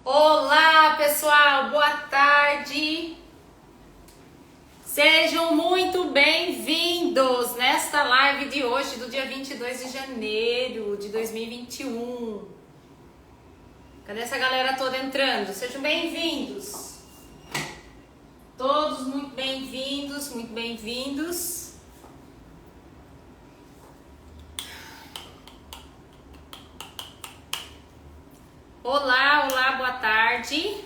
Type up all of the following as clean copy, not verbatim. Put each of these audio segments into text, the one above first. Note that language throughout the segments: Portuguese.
Olá, pessoal, boa tarde. Sejam muito bem-vindos nesta live de hoje, do dia 22 de janeiro de 2021. Cadê essa galera toda entrando? Sejam bem-vindos. Todos muito bem-vindos, muito bem-vindos. Olá, olá, boa tarde.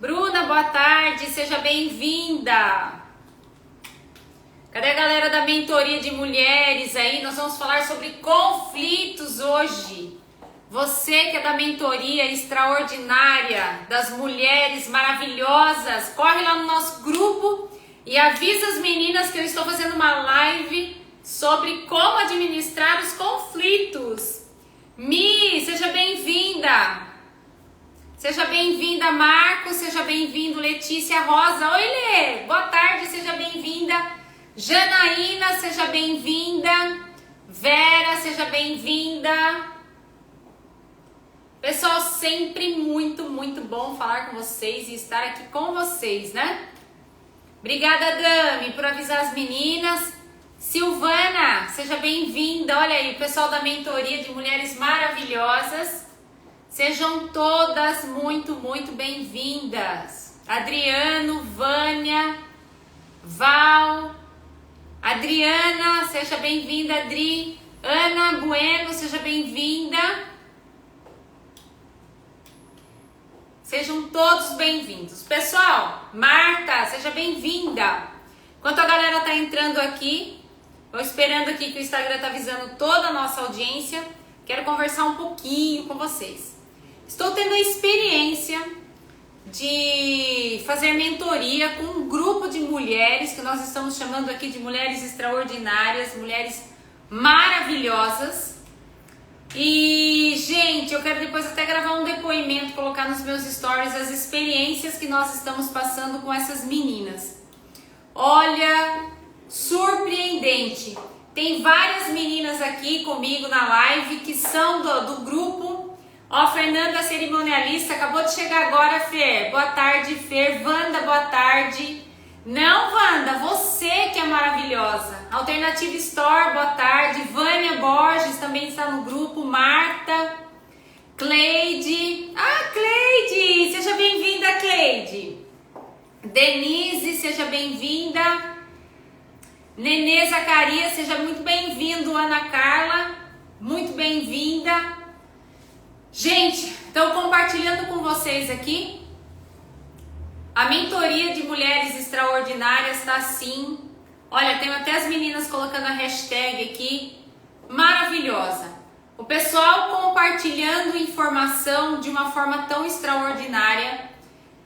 Bruna, boa tarde, seja bem-vinda. Cadê a galera da mentoria de mulheres aí? Nós vamos falar sobre conflitos hoje. Você que é da mentoria extraordinária das mulheres maravilhosas, corre lá no nosso grupo e avisa as meninas que eu estou fazendo uma live sobre como administrar os conflitos. Mi, seja bem-vinda. Seja bem-vinda, Marcos. Seja bem-vindo, Letícia Rosa. Oi, Lê. Boa tarde, seja bem-vinda. Janaína, seja bem-vinda. Vera, seja bem-vinda. Pessoal, sempre muito bom falar com vocês e estar aqui com vocês, né? Obrigada, Dami, por avisar as meninas. Silvana, seja bem-vinda. Olha aí, o pessoal da mentoria de mulheres maravilhosas. Sejam todas muito bem-vindas. Adriano, Vânia, Val, Adriana, seja bem-vinda, Adri. Ana Bueno, seja bem-vinda. Sejam todos bem-vindos. Pessoal, Marta, seja bem-vinda. Enquanto a galera tá entrando aqui, estou esperando aqui que o Instagram tá avisando toda a nossa audiência. Quero conversar um pouquinho com vocês. Estou tendo a experiência de fazer mentoria com um grupo de mulheres que nós estamos chamando aqui de mulheres extraordinárias, mulheres maravilhosas. E, gente, eu quero depois até gravar um depoimento, colocar nos meus stories as experiências que nós estamos passando com essas meninas. Olha, surpreendente. Tem várias meninas aqui comigo na live que são do grupo. Ó, Fernanda, cerimonialista, acabou de chegar agora, Fer. Boa tarde, Fer. Wanda, boa tarde. Não, Wanda, você que é maravilhosa. Alternativa Store, boa tarde. Vânia Borges também está no grupo. Marta, Cleide. Ah, Cleide, seja bem-vinda, Cleide. Denise, seja bem-vinda. Nenê Zacarias, seja muito bem-vindo. Ana Carla, muito bem-vinda. Gente, estou compartilhando com vocês aqui. A mentoria de mulheres extraordinárias está assim. Olha, tem até as meninas colocando a hashtag aqui. Maravilhosa. O pessoal compartilhando informação de uma forma tão extraordinária.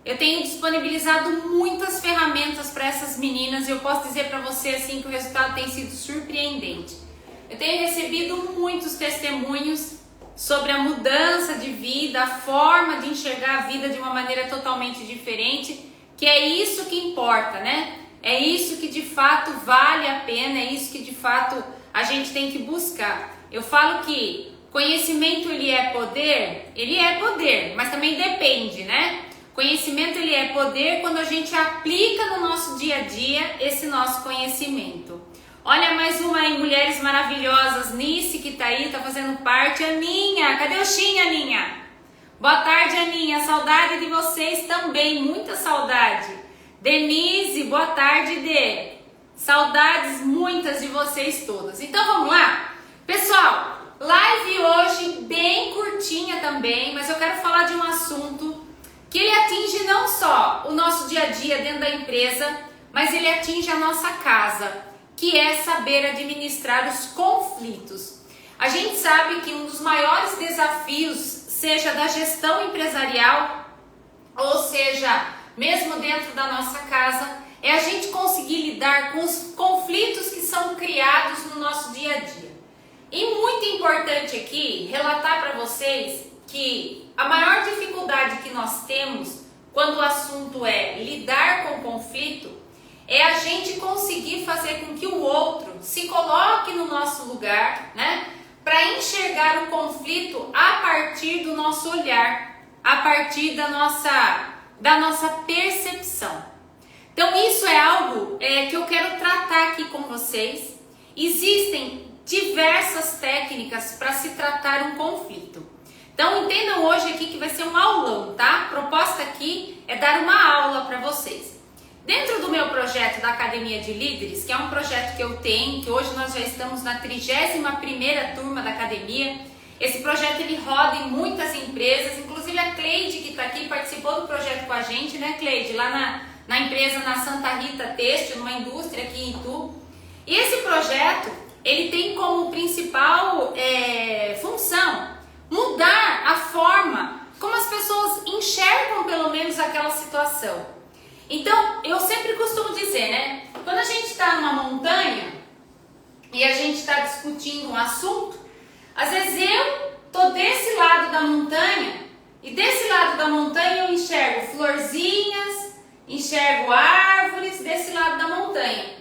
Eu tenho disponibilizado muitas ferramentas para essas meninas e eu posso dizer para você assim que o resultado tem sido surpreendente. Eu tenho recebido muitos testemunhos sobre a mudança de vida, a forma de enxergar a vida de uma maneira totalmente diferente, que é isso que importa, né? É isso que de fato vale a pena, é isso que de fato a gente tem que buscar. Eu falo que conhecimento ele é poder, mas também depende, né? Conhecimento ele é poder quando a gente aplica no nosso dia a dia esse nosso conhecimento. Olha mais uma aí, mulheres maravilhosas. Nice que tá aí, tá fazendo parte. Aninha, cadê o Xinha, Aninha? Boa tarde, Aninha. Saudade de vocês também, muita saudade. Denise, boa tarde, Dê. Saudades muitas de vocês todas. Então vamos lá? Pessoal, live hoje bem curtinha também, mas eu quero falar de um assunto que ele atinge não só o nosso dia a dia dentro da empresa, mas ele atinge a nossa casa, que é saber administrar os conflitos. A gente sabe que um dos maiores desafios, seja da gestão empresarial, ou seja, mesmo dentro da nossa casa, é a gente conseguir lidar com os conflitos que são criados no nosso dia a dia. E muito importante aqui, relatar para vocês que a maior dificuldade que nós temos quando o assunto é lidar com o conflito é a gente conseguir fazer com que o outro se coloque no nosso lugar, né? Para enxergar o conflito a partir do nosso nosso olhar, a partir da nossa percepção. Então isso é algo que eu quero tratar aqui com vocês. Existem diversas técnicas para se tratar um conflito. Então entendam hoje aqui que vai ser um aulão, tá? A proposta aqui é dar uma aula para vocês. Dentro do meu projeto da Academia de Líderes, que é um projeto que eu tenho, que hoje nós já estamos na 31ª turma da Academia, esse projeto ele roda em muitas empresas, inclusive a Cleide que está aqui participou do projeto com a gente, né Cleide? Lá na empresa, na Santa Rita Têxtil, numa indústria aqui em Itu. E esse projeto, ele tem como principal função mudar a forma como as pessoas enxergam pelo menos aquela situação. Então, eu sempre costumo dizer, né? Quando a gente está numa montanha e a gente está discutindo um assunto, às vezes eu tô desse lado da montanha e desse lado da montanha eu enxergo florzinhas, enxergo árvores desse lado da montanha.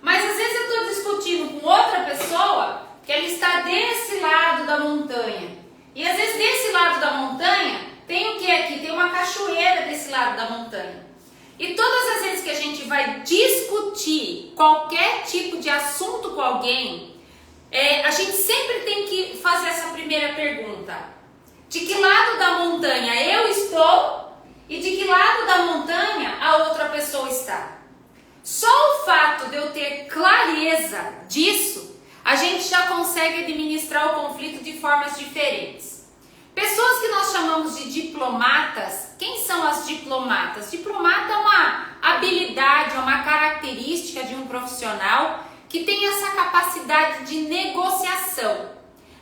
Mas às vezes eu estou discutindo com outra pessoa que ela está desse lado da montanha. E às vezes desse lado da montanha tem o que aqui? Tem uma cachoeira desse lado da montanha. E todas as vezes que a gente vai discutir qualquer tipo de assunto com alguém, a gente sempre tem que fazer essa primeira pergunta. De que lado da montanha eu estou e de que lado da montanha a outra pessoa está? Só o fato de eu ter clareza disso, a gente já consegue administrar o conflito de formas diferentes. Pessoas que nós chamamos de diplomatas, quem são as diplomatas? Diplomata é uma habilidade, é uma característica de um profissional que tem essa capacidade de negociação.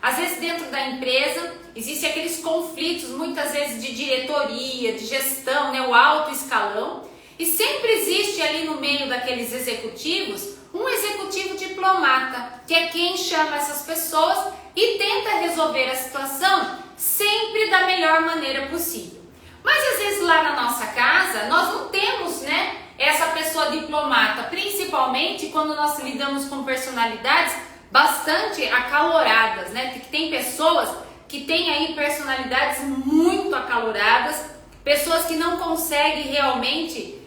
Às vezes dentro da empresa existem aqueles conflitos, muitas vezes de diretoria, de gestão, né, o alto escalão, e sempre existe ali no meio daqueles executivos um executivo diplomata, que é quem chama essas pessoas e tenta resolver a situação sempre da melhor maneira possível. Mas às vezes lá na nossa casa nós não temos, né, essa pessoa diplomata, principalmente quando nós lidamos com personalidades bastante acaloradas, né? Tem pessoas que têm aí personalidades muito acaloradas, pessoas que não conseguem realmente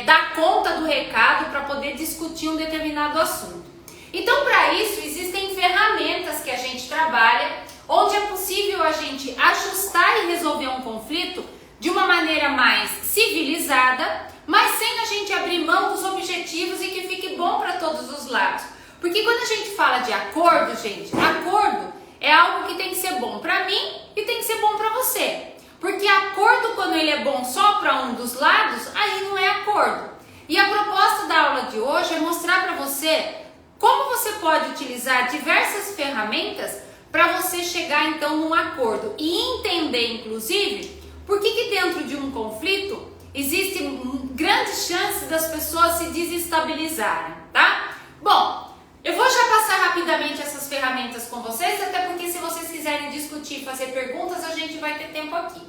dar conta do recado para poder discutir um determinado assunto. Então, para isso, existem ferramentas que a gente trabalha, onde é possível a gente ajustar e resolver um conflito de uma maneira mais civilizada, mas sem a gente abrir mão dos objetivos e que fique bom para todos os lados. Porque quando a gente fala de acordo, gente, acordo é algo que tem que ser bom para mim e tem que ser bom para você. Porque acordo, quando ele é bom só para um dos lados, aí não é acordo. E a proposta da aula de hoje é mostrar para você como você pode utilizar diversas ferramentas para você chegar então num acordo e entender, inclusive, por que dentro de um conflito existem grandes chances das pessoas se desestabilizarem, tá? Bom, eu vou já passar rapidamente essas ferramentas com vocês, até porque se vocês quiserem discutir, fazer perguntas, a gente vai ter tempo aqui.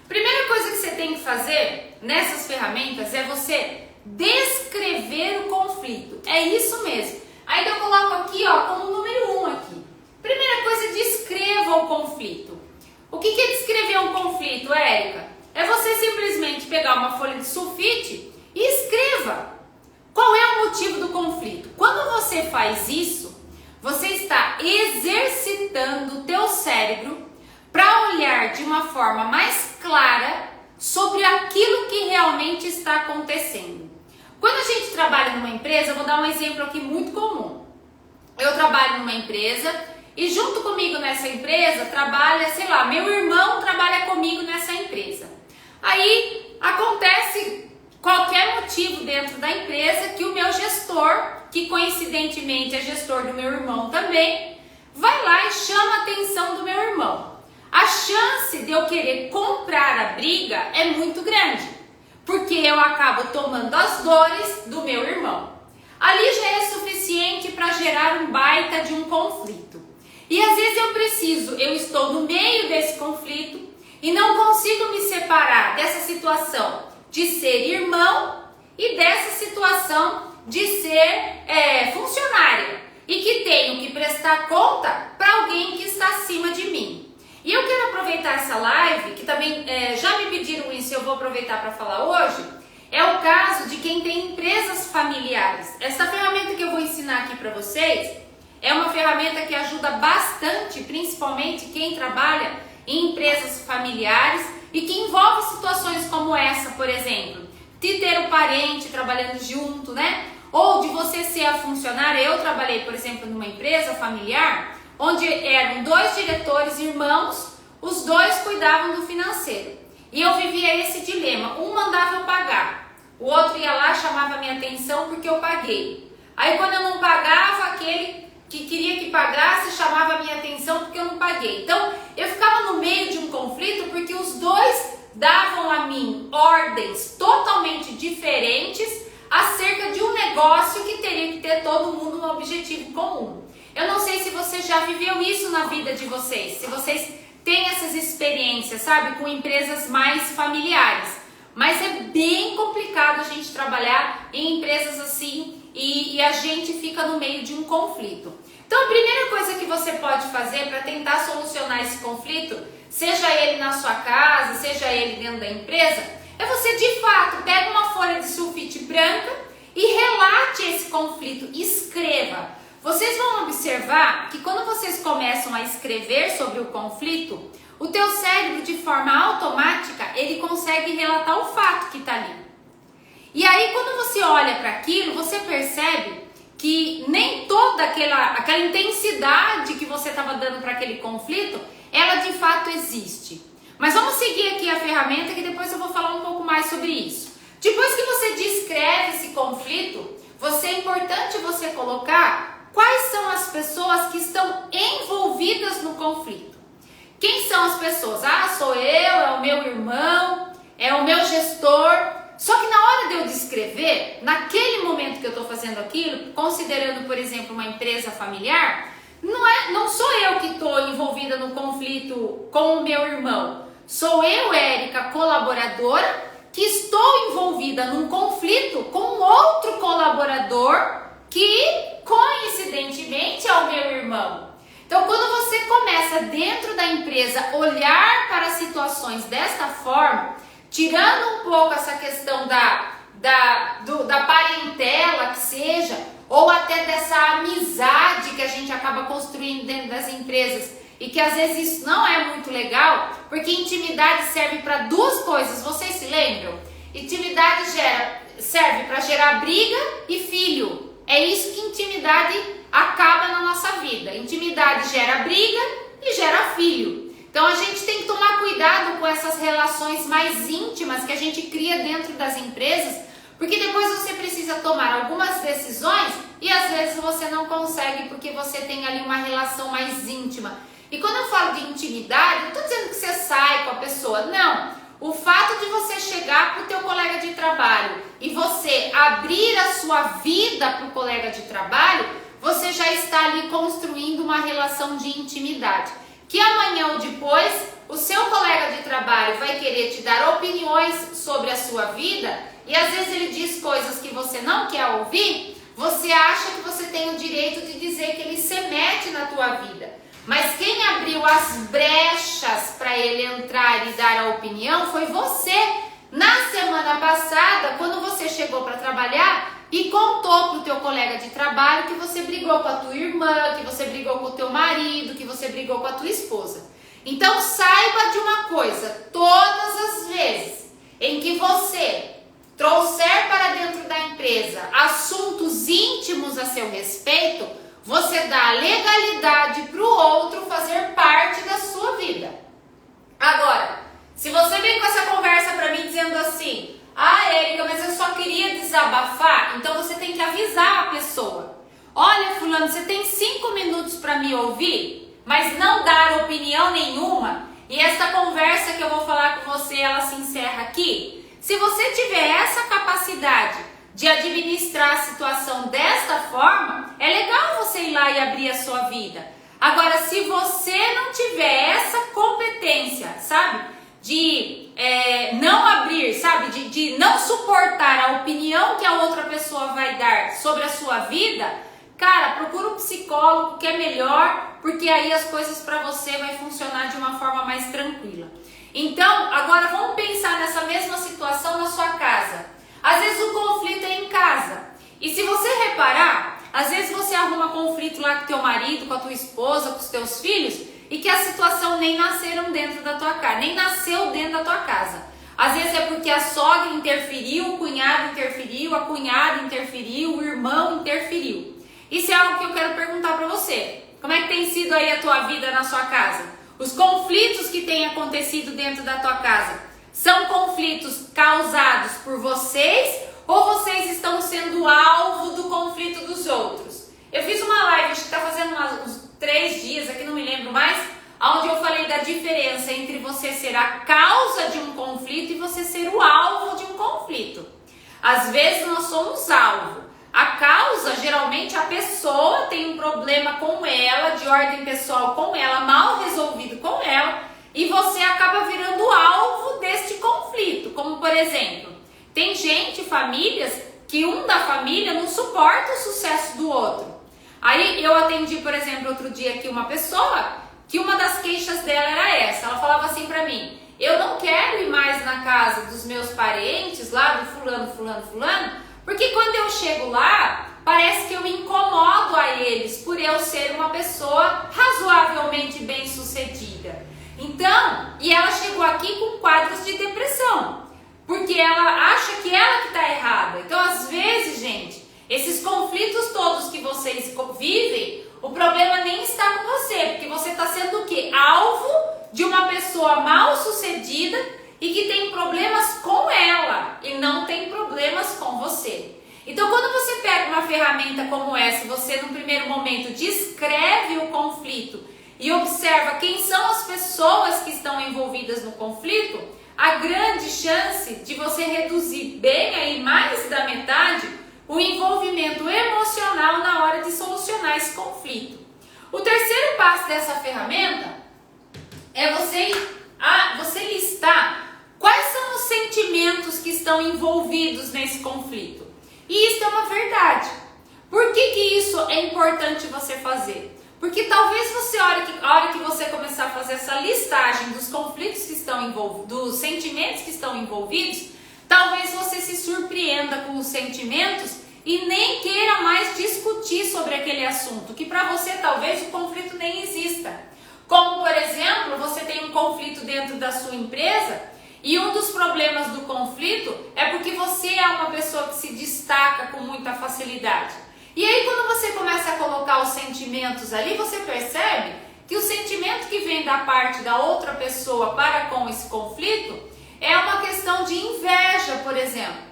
Primeira coisa que você tem que fazer nessas ferramentas é você descrever o conflito. É isso mesmo. Aí eu coloco aqui, ó, como número 1 aqui. Primeira coisa, descreva o conflito. O que é descrever um conflito, Érica? É você simplesmente pegar uma folha de sulfite e escreva qual é o motivo do conflito. Quando você faz isso, você está exercitando o teu cérebro para olhar de uma forma mais clara sobre aquilo que realmente está acontecendo. Quando a gente trabalha numa empresa, eu vou dar um exemplo aqui muito comum. Eu trabalho numa empresa e junto comigo nessa empresa trabalha, sei lá, meu irmão trabalha comigo nessa empresa. Aí acontece qualquer motivo dentro da empresa que o meu gestor, que coincidentemente é gestor do meu irmão também, vai lá e chama a atenção do meu irmão. A chance de eu querer comprar a briga é muito grande, porque eu acabo tomando as dores do meu irmão. Ali já é suficiente para gerar um baita de um conflito. E às vezes eu estou no meio desse conflito e não consigo me separar dessa situação de ser irmão e dessa situação de ser funcionária e que tenho que prestar conta para alguém que está acima de mim. E eu quero aproveitar essa live também já me pediram isso e eu vou aproveitar para falar hoje, é o caso de quem tem empresas familiares. Essa ferramenta que eu vou ensinar aqui para vocês é uma ferramenta que ajuda bastante, principalmente quem trabalha em empresas familiares e que envolve situações como essa, por exemplo, de ter o parente trabalhando junto, né? Ou de você ser a funcionária. Eu trabalhei, por exemplo, numa empresa familiar, onde eram 2 diretores irmãos, os 2 cuidavam do financeiro. E eu vivia esse dilema, um mandava eu pagar, o outro ia lá, chamava minha atenção porque eu paguei. Aí quando eu não pagava, aquele que queria que pagasse chamava minha atenção porque eu não paguei. Então eu ficava no meio de um conflito porque os 2 davam a mim ordens totalmente diferentes acerca de um negócio que teria que ter todo mundo um objetivo comum. Eu não sei se você já viveu isso na vida de vocês, se vocês têm essas experiências, sabe, com empresas mais familiares. Mas é bem complicado a gente trabalhar em empresas assim e a gente fica no meio de um conflito. Então a primeira coisa que você pode fazer para tentar solucionar esse conflito, seja ele na sua casa, seja ele dentro da empresa, é você de fato pega uma folha de sulfite branca e relate esse conflito, escreva. Vocês vão observar que quando vocês começam a escrever sobre o conflito, o teu cérebro de forma automática, ele consegue relatar o fato que está ali. E aí quando você olha para aquilo, você percebe que nem toda aquela intensidade que você estava dando para aquele conflito, ela de fato existe. Mas vamos seguir aqui a ferramenta que depois eu vou falar um pouco mais sobre isso. Depois que você descreve esse conflito, é importante você colocar quais são as pessoas que estão envolvidas no conflito. Quem são as pessoas? Ah, sou eu, é o meu irmão, é o meu gestor. Só que na hora de eu descrever, naquele momento que eu estou fazendo aquilo, considerando, por exemplo, uma empresa familiar, não sou eu que estou envolvida no conflito com o meu irmão. Sou eu, Érica, colaboradora, que estou envolvida num conflito com outro colaborador que, coincidentemente, é o meu irmão. Então, quando você começa dentro da empresa olhar para situações desta forma, tirando um pouco essa questão da parentela que seja, ou até dessa amizade que a gente acaba construindo dentro das empresas, e que às vezes isso não é muito legal, porque intimidade serve para 2 coisas, vocês se lembram? Intimidade serve para gerar briga e filho. É isso que intimidade acaba na nossa vida. Intimidade gera briga e gera filho. Então a gente tem que tomar cuidado com essas relações mais íntimas que a gente cria dentro das empresas, porque depois você precisa tomar algumas decisões e às vezes você não consegue porque você tem ali uma relação mais íntima. E quando eu falo de intimidade, não estou dizendo que você sai com a pessoa, não. O fato de você chegar para o teu colega de trabalho e você abrir a sua vida para o colega de trabalho, você já está ali construindo uma relação de intimidade. Que amanhã ou depois, o seu colega de trabalho vai querer te dar opiniões sobre a sua vida e às vezes ele diz coisas que você não quer ouvir, você acha que você tem o direito de dizer que ele se mete na tua vida. Mas quem abriu as brechas para ele entrar e dar a opinião foi você. Na semana passada, quando você chegou para trabalhar e contou para o teu colega de trabalho que você brigou com a tua irmã, que você brigou com o teu marido, que você brigou com a tua esposa. Então saiba de uma coisa, todas as vezes em que você trouxer para dentro da empresa assuntos íntimos a seu respeito, você dá legalidade para o outro fazer parte da sua vida. Agora, se você vem com essa conversa para mim dizendo assim, ah, Érica, mas eu só queria desabafar, então você tem que avisar a pessoa. Olha, fulano, você tem 5 minutos para me ouvir, mas não dar opinião nenhuma, e essa conversa que eu vou falar com você, ela se encerra aqui. Se você tiver essa capacidade de administrar a situação desta forma, é legal você ir lá e abrir a sua vida. Agora, se você não tiver essa competência, sabe, de não abrir, sabe, de não suportar a opinião que a outra pessoa vai dar sobre a sua vida, cara, procura um psicólogo que é melhor, porque aí as coisas para você vai funcionar de uma forma mais tranquila. Então, agora vamos pensar nessa mesma situação na sua casa. Às vezes o conflito é em casa. E se você reparar, às vezes você arruma conflito lá com teu marido, com a tua esposa, com os teus filhos, e que a situação nem nasceram dentro da tua casa, nem nasceu dentro da tua casa. Às vezes é porque a sogra interferiu, o cunhado interferiu, a cunhada interferiu, o irmão interferiu. Isso é algo que eu quero perguntar para você. Como é que tem sido aí a tua vida na sua casa? Os conflitos que têm acontecido dentro da tua casa são conflitos causados por vocês ou vocês estão sendo alvo do conflito dos outros? Eu fiz uma live, acho que está fazendo uns 3 dias, aqui não me lembro mais, onde eu falei da diferença entre você ser a causa de um conflito e você ser o alvo de um conflito. Às vezes nós somos alvo. A causa, geralmente a pessoa tem um problema com ela, de ordem pessoal com ela, mal resolvido com ela, e você acaba virando alvo deste conflito. Como por exemplo, tem gente, famílias, que um da família não suporta o sucesso do outro. Aí eu atendi, por exemplo, outro dia aqui uma pessoa que uma das queixas dela era essa. Ela falava assim pra mim: eu não quero ir mais na casa dos meus parentes, lá do fulano, porque quando eu chego lá, parece que eu incomodo a eles por eu ser uma pessoa razoavelmente bem sucedida. Então, e ela chegou aqui com quadros de depressão, porque ela acha que ela que está errada. Então, às vezes, gente, esses conflitos todos que vocês vivem, o problema nem está com você, porque você está sendo o quê? Alvo de uma pessoa mal sucedida e que tem problemas com ela e não tem problemas com você. Então, quando você pega uma ferramenta como essa, você no primeiro momento descreve o conflito e observa quem são as pessoas que estão envolvidas no conflito, a grande chance de você reduzir bem aí mais da metade o envolvimento emocional na hora de solucionar esse conflito. O terceiro passo dessa ferramenta é você listar quais são os sentimentos que estão envolvidos nesse conflito. E isso é uma verdade. Por que isso é importante você fazer? Porque talvez você, a hora que você começar a fazer essa listagem dos conflitos que estão envolvidos, dos sentimentos que estão envolvidos, talvez você se surpreenda com os sentimentos e nem queira mais discutir sobre aquele assunto, que para você talvez o conflito nem exista. Como, por exemplo, você tem um conflito dentro da sua empresa e um dos problemas do conflito é porque você é uma pessoa que se destaca com muita facilidade. E aí quando você começa a colocar os sentimentos ali, você percebe que o sentimento que vem da parte da outra pessoa para com esse conflito é uma questão de inveja, por exemplo.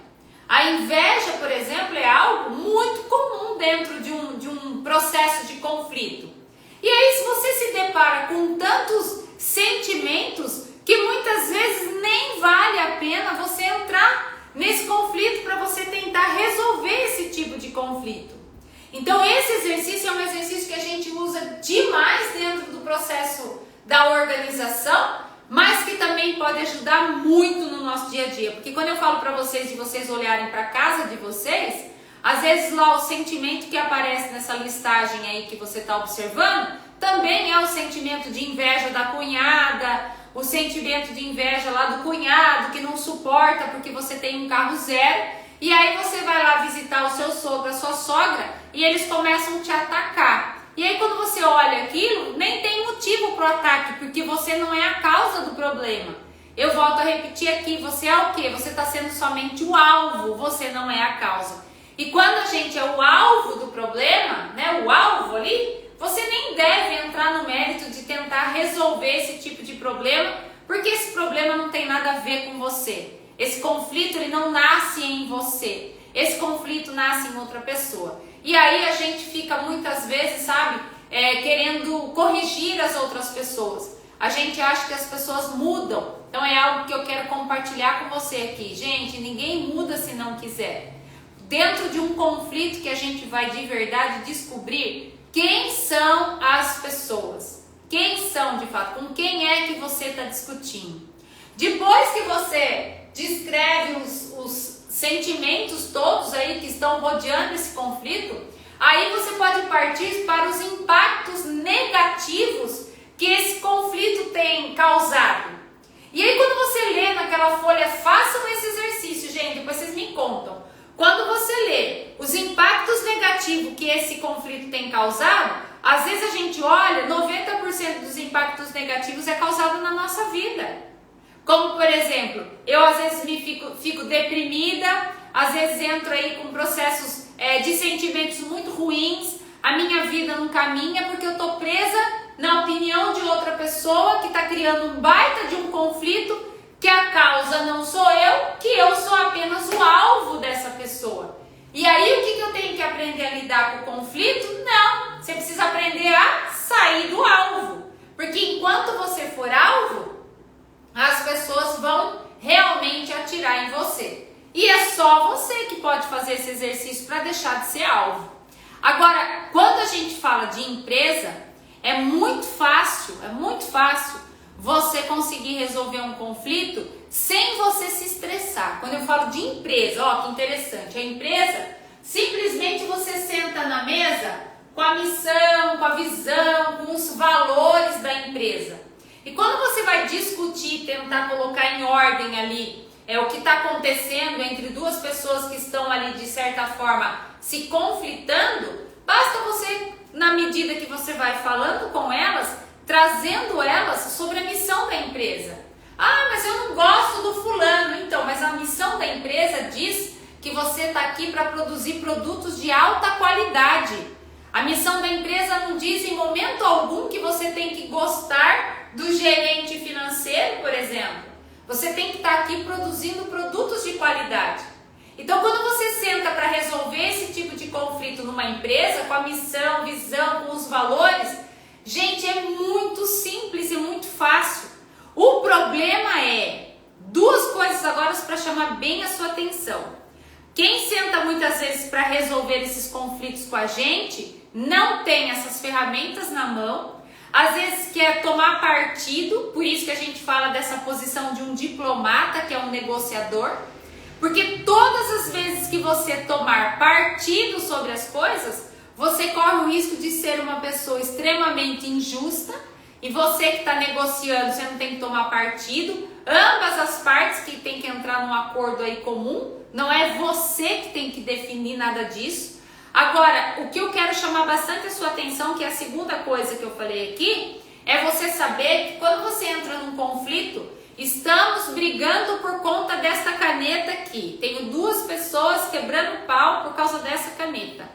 A inveja, por exemplo, é algo muito comum dentro de um processo de conflito. E aí, se você se depara com tantos sentimentos que muitas vezes nem vale a pena você entrar nesse conflito para você tentar resolver esse tipo de conflito. Então, esse exercício é um exercício que a gente usa demais dentro do processo da organização, mas que também pode ajudar muito no nosso dia a dia. Porque quando eu falo para vocês de vocês olharem para a casa de vocês, às vezes lá o sentimento que aparece nessa listagem aí que você está observando, também é o sentimento de inveja da cunhada, o sentimento de inveja lá do cunhado que não suporta porque você tem um carro zero, e aí você vai lá visitar o seu sogro, a sua sogra, e eles começam a te atacar. E aí quando você olha aquilo, nem tem motivo para o ataque, porque você não é a causa do problema. Eu volto a repetir aqui, você é o quê? Você está sendo somente o alvo, você não é a causa. E quando a gente é o alvo do problema, né, o alvo ali, você nem deve entrar no mérito de tentar resolver esse tipo de problema, porque esse problema não tem nada a ver com você. Esse conflito ele não nasce em você, esse conflito nasce em outra pessoa. E aí a gente fica muitas vezes, sabe, querendo corrigir as outras pessoas. A gente acha que as pessoas mudam. Então é algo que eu quero compartilhar com você aqui. Gente, ninguém muda se não quiser. Dentro de um conflito que a gente vai de verdade descobrir quem são as pessoas. Quem são de fato, com quem é que você está discutindo. Depois que você descreve os sentimentos todos aí que estão rodeando esse conflito, aí você pode partir para os impactos negativos que esse conflito tem causado. E aí quando você lê naquela folha, façam esse exercício, gente, depois vocês me contam. Quando você lê os impactos negativos que esse conflito tem causado, às vezes a gente olha, 90% dos impactos negativos é causado na nossa vida. Como, por exemplo, eu às vezes fico deprimida, às vezes entro aí com processos de sentimentos muito ruins, a minha vida não caminha porque eu estou presa na opinião de outra pessoa que está criando um baita de um conflito, que a causa não sou eu, que eu sou apenas o alvo dessa pessoa. E aí o que eu tenho que aprender a lidar com o conflito? Não, você precisa aprender a sair do alvo. Porque enquanto você for alvo, as pessoas vão realmente atirar em você. E é só você que pode fazer esse exercício para deixar de ser alvo. Agora, quando a gente fala de empresa, é muito fácil você conseguir resolver um conflito sem você se estressar. Quando eu falo de empresa, ó, que interessante, a empresa, simplesmente você senta na mesa com a missão, com a visão, com os valores da empresa. E quando você vai discutir, tentar colocar em ordem ali o que está acontecendo entre duas pessoas que estão ali, de certa forma, se conflitando, basta você, na medida que você vai falando com elas, trazendo elas sobre a missão da empresa. Ah, mas eu não gosto do fulano. Então, mas a missão da empresa diz que você está aqui para produzir produtos de alta qualidade. A missão da empresa não diz em momento algum que você tem que gostar do gerente financeiro, por exemplo. Você tem que estar aqui produzindo produtos de qualidade. Então, quando você senta para resolver esse tipo de conflito numa empresa, com a missão, visão, com os valores, gente, é muito simples e muito fácil. O problema é duas coisas agora para chamar bem a sua atenção. Quem senta muitas vezes para resolver esses conflitos com a gente não tem essas ferramentas na mão. Às vezes quer tomar partido, por isso que a gente fala dessa posição de um diplomata, que é um negociador. Porque todas as vezes que você tomar partido sobre as coisas, você corre o risco de ser uma pessoa extremamente injusta. E você que está negociando, você não tem que tomar partido. Ambas as partes que tem que entrar num acordo aí comum. Não é você que tem que definir nada disso. Agora, o que eu quero chamar bastante a sua atenção, que é a segunda coisa que eu falei aqui, é você saber que quando você entra num conflito, estamos brigando por conta desta caneta aqui. Tenho duas pessoas quebrando pau por causa dessa caneta.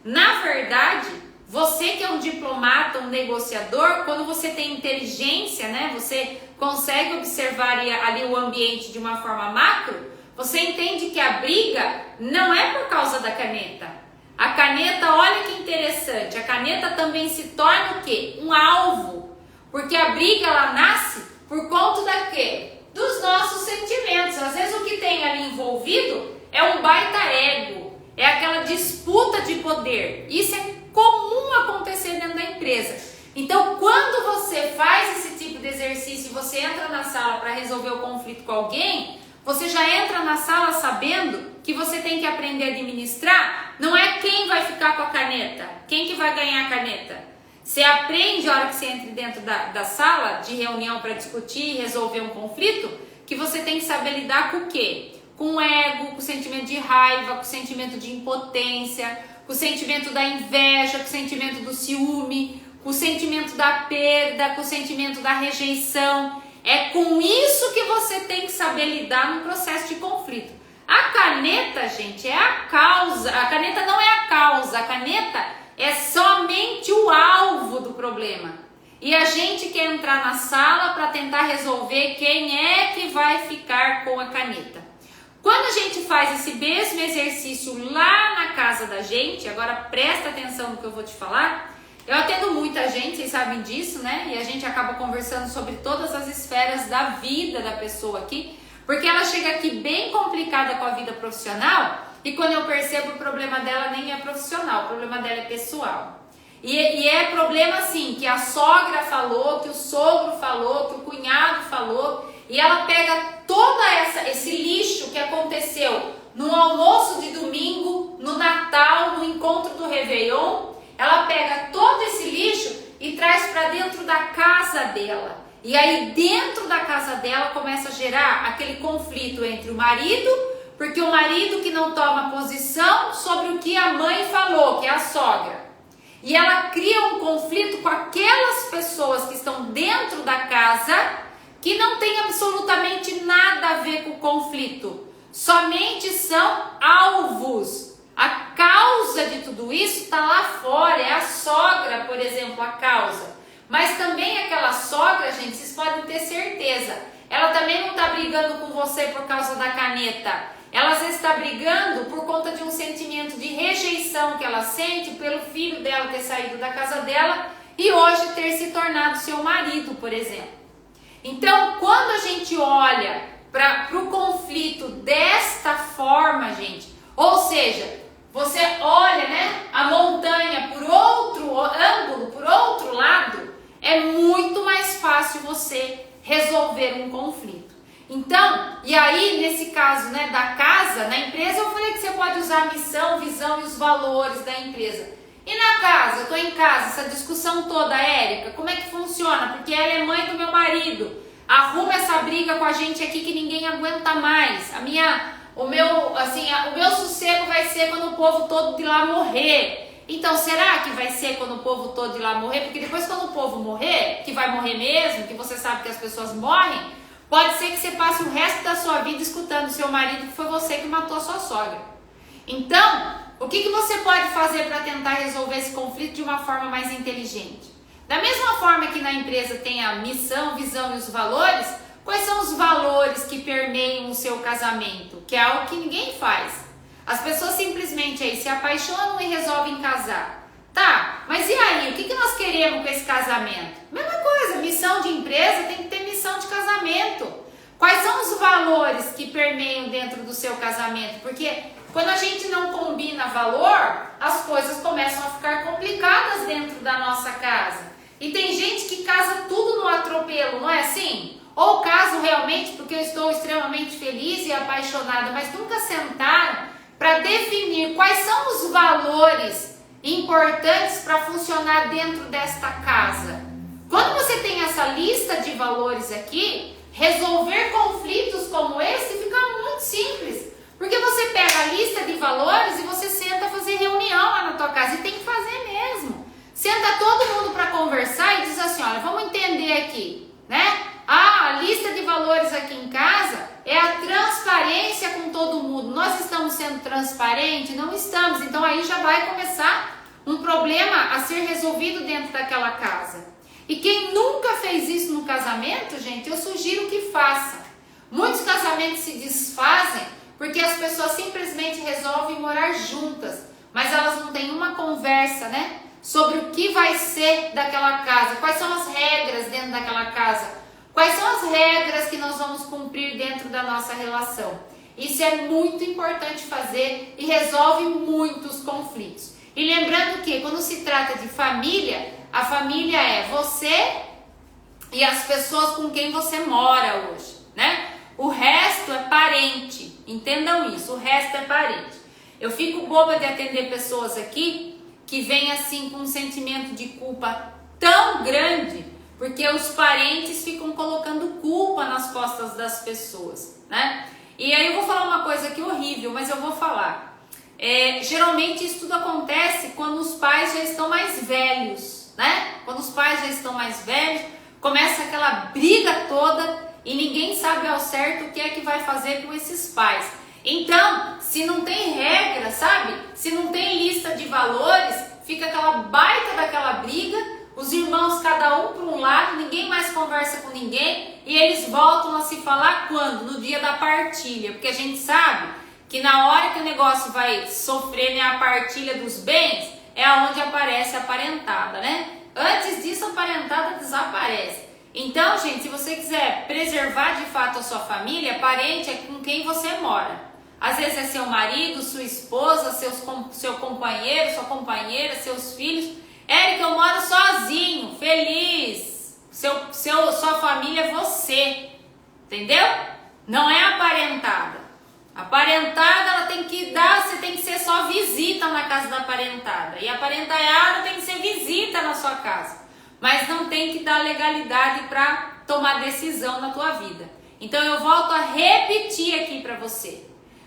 Na verdade, você que é um diplomata, um negociador, quando você tem inteligência, né, você consegue observar ali o ambiente de uma forma macro, você entende que a briga não é por causa da caneta. A caneta, olha que interessante, a caneta também se torna o quê? Um alvo. Porque a briga, ela nasce por conta da quê? Dos nossos sentimentos. Às vezes o que tem ali envolvido é um baita ego, é aquela disputa de poder. Isso é comum acontecer dentro da empresa. Então, quando você faz esse tipo de exercício e você entra na sala para resolver o conflito com alguém, você já entra na sala sabendo que você tem que aprender a administrar. Não é quem vai ficar com a caneta, quem que vai ganhar a caneta. Você aprende a hora que você entra dentro da sala de reunião para discutir e resolver um conflito, que você tem que saber lidar com o quê? Com o ego, com o sentimento de raiva, com o sentimento de impotência, com o sentimento da inveja, com o sentimento do ciúme, com o sentimento da perda, com o sentimento da rejeição. É com isso que você tem que saber lidar no processo de conflito. A caneta, gente, é a causa. A caneta não é a causa, a caneta é somente o alvo do problema. E a gente quer entrar na sala para tentar resolver quem é que vai ficar com a caneta. Quando a gente faz esse mesmo exercício lá na casa da gente, agora presta atenção no que eu vou te falar. Eu atendo muita gente, vocês sabem disso, né? E a gente acaba conversando sobre todas as esferas da vida da pessoa aqui, porque ela chega aqui bem complicada com a vida profissional e quando eu percebo o problema dela nem é profissional, o problema dela é pessoal. E é problema assim, que a sogra falou, que o sogro falou, que o cunhado falou, e ela pega todo esse lixo que aconteceu no almoço de domingo, no Natal, no encontro do Réveillon. Ela pega todo esse lixo e traz para dentro da casa dela. E aí dentro da casa dela começa a gerar aquele conflito entre o marido, porque o marido que não toma posição sobre o que a mãe falou, que é a sogra. E ela cria um conflito com aquelas pessoas que estão dentro da casa, que não tem absolutamente nada a ver com o conflito. Somente são alvos. A causa de tudo isso está lá fora, é a sogra, por exemplo, a causa. Mas também aquela sogra, gente, vocês podem ter certeza, ela também não está brigando com você por causa da caneta. Ela às vezes está brigando por conta de um sentimento de rejeição que ela sente pelo filho dela ter saído da casa dela e hoje ter se tornado seu marido, por exemplo. Então, quando a gente olha para o conflito desta forma, gente, ou seja, você olha, né, a montanha por outro ângulo, por outro lado, é muito mais fácil você resolver um conflito. Então, e aí nesse caso, né, da casa, na empresa eu falei que você pode usar a missão, visão e os valores da empresa. E na casa, eu estou em casa, essa discussão toda, Érica, como é que funciona? Porque ela é mãe do meu marido, arruma essa briga com a gente aqui que ninguém aguenta mais. O meu sossego vai ser quando o povo todo de lá morrer. Então, será que vai ser quando o povo todo de lá morrer? Porque depois quando o povo morrer, que vai morrer mesmo, que você sabe que as pessoas morrem, pode ser que você passe o resto da sua vida escutando seu marido que foi você que matou a sua sogra. Então, o que você pode fazer para tentar resolver esse conflito de uma forma mais inteligente? Da mesma forma que na empresa tem a missão, visão e os valores, quais são os valores que permeiam o seu casamento? Que é algo que ninguém faz. As pessoas simplesmente aí se apaixonam e resolvem casar. Tá, mas e aí? O que nós queremos com esse casamento? Mesma coisa, missão de empresa tem que ter missão de casamento. Quais são os valores que permeiam dentro do seu casamento? Porque quando a gente não combina valor, as coisas começam a ficar complicadas dentro da nossa casa. E tem gente que casa tudo no atropelo, não é assim? Ou caso realmente porque eu estou extremamente feliz e apaixonada, mas nunca sentaram para definir quais são os valores importantes para funcionar dentro desta casa. Quando você tem essa lista de valores aqui, resolver conflitos como esse fica muito simples. Porque você pega a lista de valores e você senta a fazer reunião lá na tua casa. E tem que fazer mesmo. Senta todo mundo para conversar e diz assim, olha, vamos entender aqui, né? A lista de valores aqui em casa é a transparência com todo mundo. Nós estamos sendo transparentes? Não estamos. Então aí já vai começar um problema a ser resolvido dentro daquela casa. E quem nunca fez isso no casamento, gente, eu sugiro que faça. Muitos casamentos se desfazem porque as pessoas simplesmente resolvem morar juntas, mas elas não têm uma conversa, né, sobre o que vai ser daquela casa, quais são as regras dentro daquela casa, quais são as regras que nós vamos cumprir dentro da nossa relação. Isso é muito importante fazer e resolve muitos conflitos. E lembrando que quando se trata de família, a família é você e as pessoas com quem você mora hoje, né? O resto é parente, entendam isso, o resto é parente. Eu fico boba de atender pessoas aqui que vêm assim com um sentimento de culpa tão grande, porque os parentes ficam colocando culpa nas costas das pessoas, né? E aí eu vou falar uma coisa aqui horrível, mas eu vou falar. Geralmente isso tudo acontece quando os pais já estão mais velhos, né? Quando os pais já estão mais velhos, começa aquela briga toda e ninguém sabe ao certo o que é que vai fazer com esses pais. Então, se não tem regra, sabe? Se não tem lista de valores, fica aquela baita daquela briga, os irmãos cada um para um lado, ninguém mais conversa com ninguém e eles voltam a se falar quando? No dia da partilha, porque a gente sabe que na hora que o negócio vai sofrer, né, a partilha dos bens, é onde aparece a parentada, né? Antes disso a parentada desaparece. Então, gente, se você quiser preservar de fato a sua família, parente é com quem você mora. Às vezes é seu marido, sua esposa, seu companheiro, sua companheira, seus filhos. Érica, eu moro sozinho, feliz. Sua família é você, entendeu? Não é a parentada. A parentada, ela tem que dar, você tem que ser só visita na casa da parentada. E a parentada tem que ser visita na sua casa. Mas não tem que dar legalidade para tomar decisão na tua vida. Então eu volto a repetir aqui para você.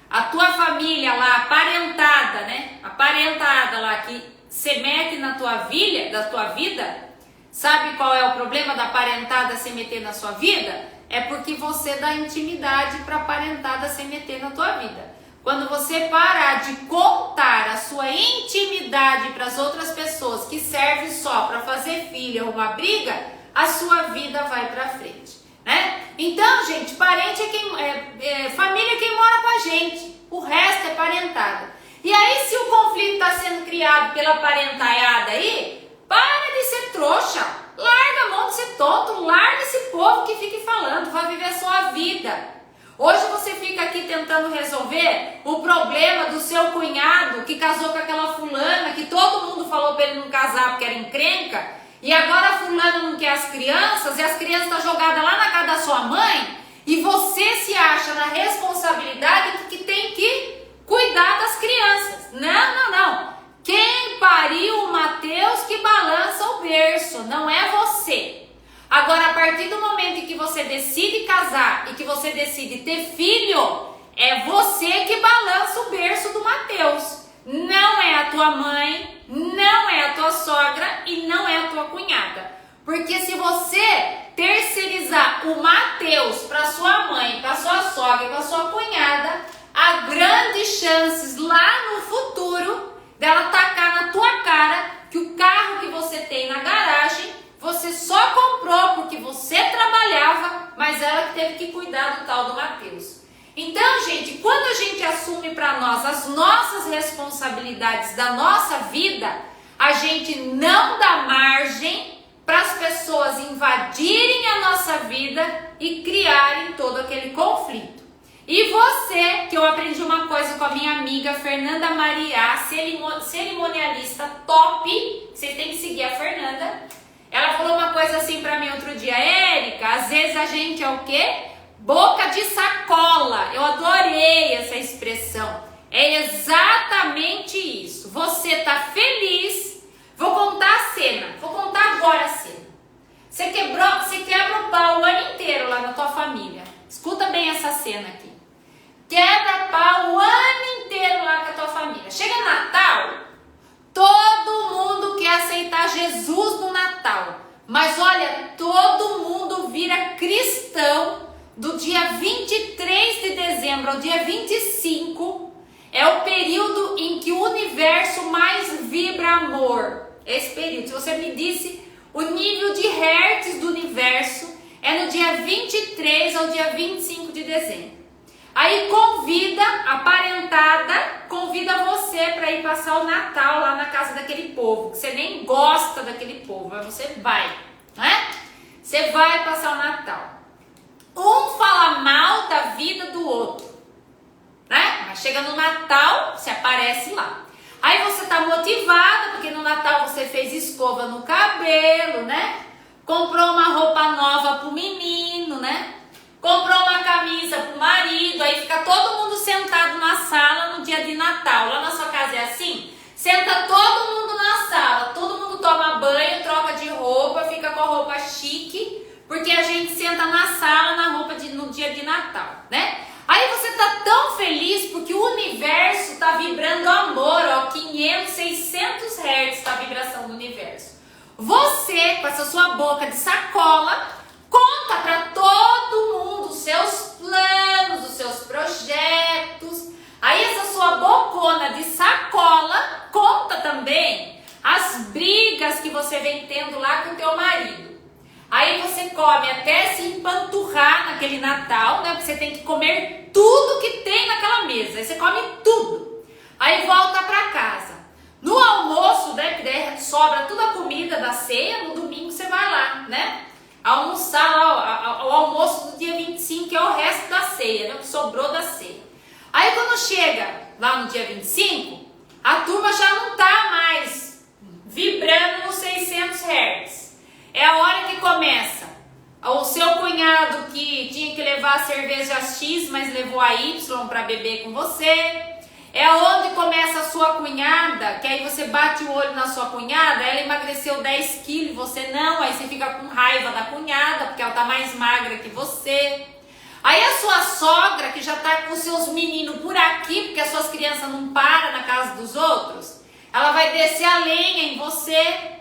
A tua família lá, aparentada, né? Aparentada lá que se mete na tua vida, sabe qual é o problema da aparentada se meter na sua vida? É porque você dá intimidade para a aparentada se meter na tua vida. Quando você parar de contar a sua intimidade para as outras pessoas, que serve só para fazer filha ou uma briga, a sua vida vai para frente, né? Então, gente, parente família é quem mora com a gente. O resto é parentada. E aí, se o conflito está sendo criado pela parentalhada aí, para de ser trouxa. Larga a mão de ser tonto. Larga esse povo que fica falando. Vai viver a sua vida. Hoje você fica aqui tentando resolver o problema do seu cunhado que casou com aquela fulana que todo mundo falou para ele não casar porque era encrenca. E agora a fulana não quer as crianças e as crianças estão jogadas lá na casa da sua mãe. E você se acha na responsabilidade que tem que cuidar das crianças. Não. Quem pariu o Mateus que balança o berço, não é você. Agora, a partir do momento em que você decide casar e que você decide ter filho, é você que balança o berço do Mateus. Não é a tua mãe, não é a tua sogra e não é a tua cunhada. Porque se você terceirizar o Mateus para sua mãe, para sua sogra e para sua cunhada, há grandes chances lá no futuro dela tacar na tua cara que o carro que você tem na garagem você só comprou porque você trabalhava, mas ela que teve que cuidar do tal do Mateus. Então, gente, quando a gente assume para nós as nossas responsabilidades da nossa vida, a gente não dá margem para as pessoas invadirem a nossa vida e criarem todo aquele conflito. E você, que eu aprendi uma coisa com a minha amiga Fernanda Maria, cerimonialista top, você tem que seguir a Fernanda. Ela falou uma coisa assim pra mim outro dia: Érica, às vezes a gente é o quê? Boca de sacola. Eu adorei essa expressão. É exatamente isso. Você tá feliz. Vou contar a cena. Vou contar agora a cena. Você quebra o pau o ano inteiro lá na tua família. Escuta bem essa cena aqui. Quebra pau o ano inteiro lá com a tua família. Chega Natal, todo mundo quer aceitar Jesus no Natal. Mas olha, todo mundo vira cristão do dia 23 de dezembro ao dia 25. É o período em que o universo mais vibra amor. Esse período, se você me disse o nível de hertz do universo, é no dia 23 ao dia 25 de dezembro. Aí convida a parentada, convida você para ir passar o Natal lá na casa daquele povo, que você nem gosta daquele povo, mas você vai, né? Você vai passar o Natal. Um fala mal da vida do outro, né? Mas chega no Natal, você aparece lá. Aí você tá motivada, porque no Natal você fez escova no cabelo, né? Comprou uma roupa nova pro menino, né? Comprou uma camisa pro marido, aí fica todo mundo sentado na sala no dia de Natal. Lá na sua casa é assim? Senta todo mundo na sala, todo mundo toma banho, troca de roupa, fica com a roupa chique, porque a gente senta na sala no dia de Natal, né? Aí você tá tão feliz porque o universo tá vibrando amor, ó, 500, 600 Hz tá a vibração do universo. Você, com essa sua boca de sacola, conta para todo mundo os seus planos, os seus projetos. Aí essa sua bocona de sacola conta também as brigas que você vem tendo lá com o teu marido. Aí você come até se empanturrar naquele Natal, né? Porque você tem que comer tudo que tem naquela mesa. Aí você come tudo. Aí volta para casa. No almoço, né? Que daí sobra toda a comida da ceia. No domingo você vai lá, né? Almoçar lá, o almoço do dia 25, que é o resto da ceia, né? O que sobrou da ceia. Aí quando chega lá no dia 25, a turma já não tá mais vibrando nos 600 Hz. É a hora que começa o seu cunhado que tinha que levar a cerveja X, mas levou a Y para beber com você. É onde começa a sua cunhada, que aí você bate o olho na sua cunhada, ela emagreceu 10 quilos e você não, aí você fica com raiva da cunhada, porque ela tá mais magra que você. Aí a sua sogra, que já tá com seus meninos por aqui, porque as suas crianças não param na casa dos outros, ela vai descer a lenha em você.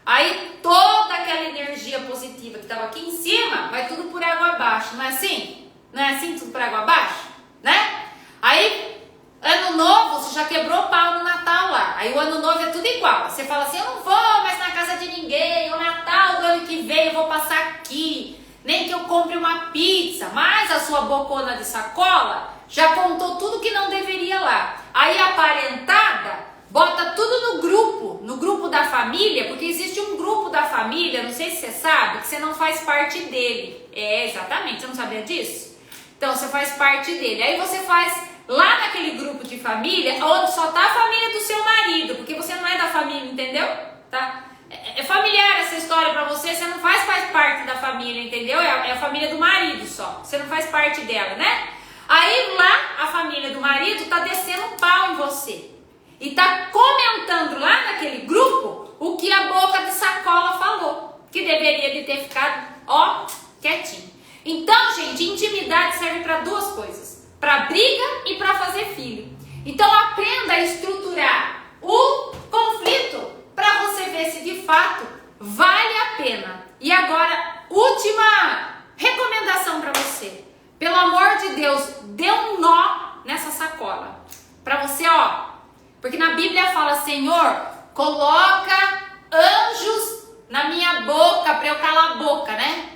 Aí toda aquela energia positiva que tava aqui em cima, vai tudo por água abaixo, não é assim? Não é assim tudo por água abaixo? Né? Aí, ano novo, você já quebrou o pau no Natal lá. Aí o ano novo é tudo igual. Você fala assim, eu não vou mais na casa de ninguém, o Natal do ano que vem eu vou passar aqui. Nem que eu compre uma pizza. Mas a sua bocona de sacola já contou tudo que não deveria lá. Aí a parentada bota tudo no grupo da família, porque existe um grupo da família, não sei se você sabe, que você não faz parte dele. É, exatamente, você não sabia disso? Então você faz parte dele. Aí você faz lá naquele grupo de família, onde só tá a família do seu marido, porque você não é da família, entendeu? Tá? É familiar essa história pra você, você não faz parte da família, entendeu? É a família do marido só, você não faz parte dela, né? Aí lá, a família do marido tá descendo um pau em você. E tá comentando lá naquele grupo o que a boca de sacola falou, que deveria de ter ficado, ó, quietinho. Então, gente, intimidade serve para duas coisas, para briga e para fazer filho. Então, aprenda a estruturar o conflito para você ver se de fato vale a pena. E agora, última recomendação para você. Pelo amor de Deus, dê um nó nessa sacola. Para você, ó, porque na Bíblia fala, Senhor, coloca anjos na minha boca para eu calar a boca, né?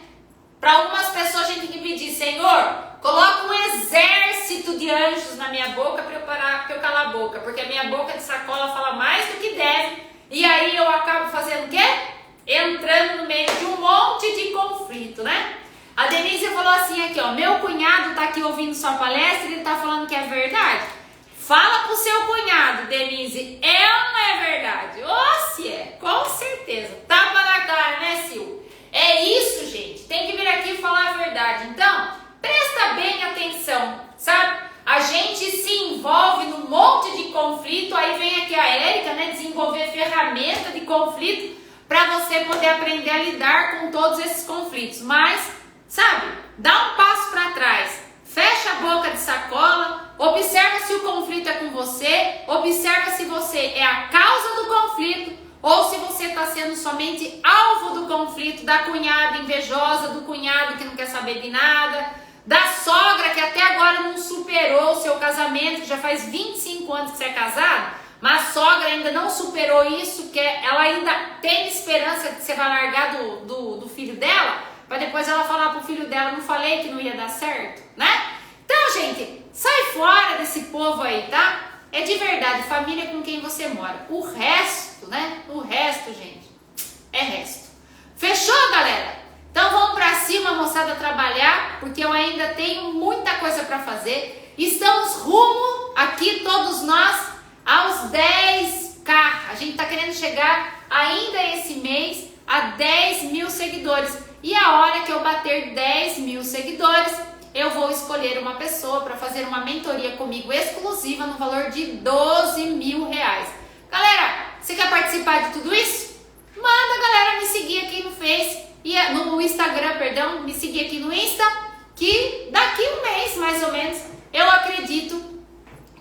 Para algumas pessoas a gente tem que pedir, Senhor, coloca um exército de anjos na minha boca para eu calar a boca, porque a minha boca de sacola fala mais do que deve, e aí eu acabo fazendo o quê? Entrando no meio de um monte de conflito, né? A Denise falou assim aqui, ó, meu cunhado tá aqui ouvindo sua palestra e ele tá falando que é verdade. Fala pro seu cunhado, Denise, é ou não é verdade? Ou se é, com certeza. Tapa na cara, né, Sil? É isso, gente. Tem que vir aqui e falar a verdade. Então, presta bem atenção, sabe? A gente se envolve num monte de conflito, aí vem aqui a Érica, né, desenvolver ferramenta de conflito para você poder aprender a lidar com todos esses conflitos. Mas, sabe, dá um passo para trás. Fecha a boca de sacola, observa se o conflito é com você, observa se você é a causa do conflito ou se você está sendo somente alvo do conflito, da cunhada invejosa, do cunhado que não quer saber de nada, da sogra que até agora não superou o seu casamento, que já faz 25 anos que você é casado, mas a sogra ainda não superou isso, que ela ainda tem esperança que você vai largar do filho dela, para depois ela falar pro filho dela, não falei que não ia dar certo, né? Então, gente, sai fora desse povo aí, tá? É de verdade, família com quem você mora. O resto, né? O resto, gente, é resto. Fechou, galera? Então vamos pra cima, moçada, trabalhar, porque eu ainda tenho muita coisa para fazer. Estamos rumo, aqui todos nós, aos 10K. A gente tá querendo chegar ainda esse mês a 10 mil seguidores. E a hora que eu bater 10 mil seguidores, eu vou escolher uma pessoa para fazer uma mentoria comigo exclusiva no valor de 12 mil reais. Galera, você quer participar de tudo isso? Manda a galera me seguir aqui no Face, no Instagram, perdão, me seguir aqui no Insta, que daqui um mês, mais ou menos, eu acredito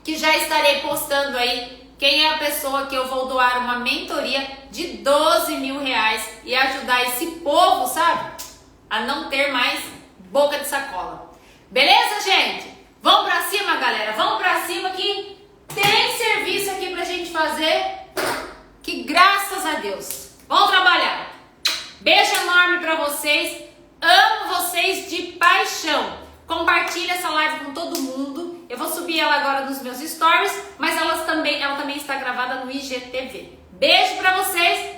que já estarei postando aí quem é a pessoa que eu vou doar uma mentoria de 12 mil reais e ajudar esse povo, sabe, a não ter mais boca de sacola. Beleza, gente? Vamos pra cima, galera. Vamos pra cima que tem serviço aqui pra gente fazer, que graças a Deus. Vamos trabalhar. Beijo enorme pra vocês. Amo vocês de paixão. Compartilha essa live com todo mundo. Eu vou subir ela agora nos meus stories, mas ela também está gravada no IGTV. Beijo pra vocês.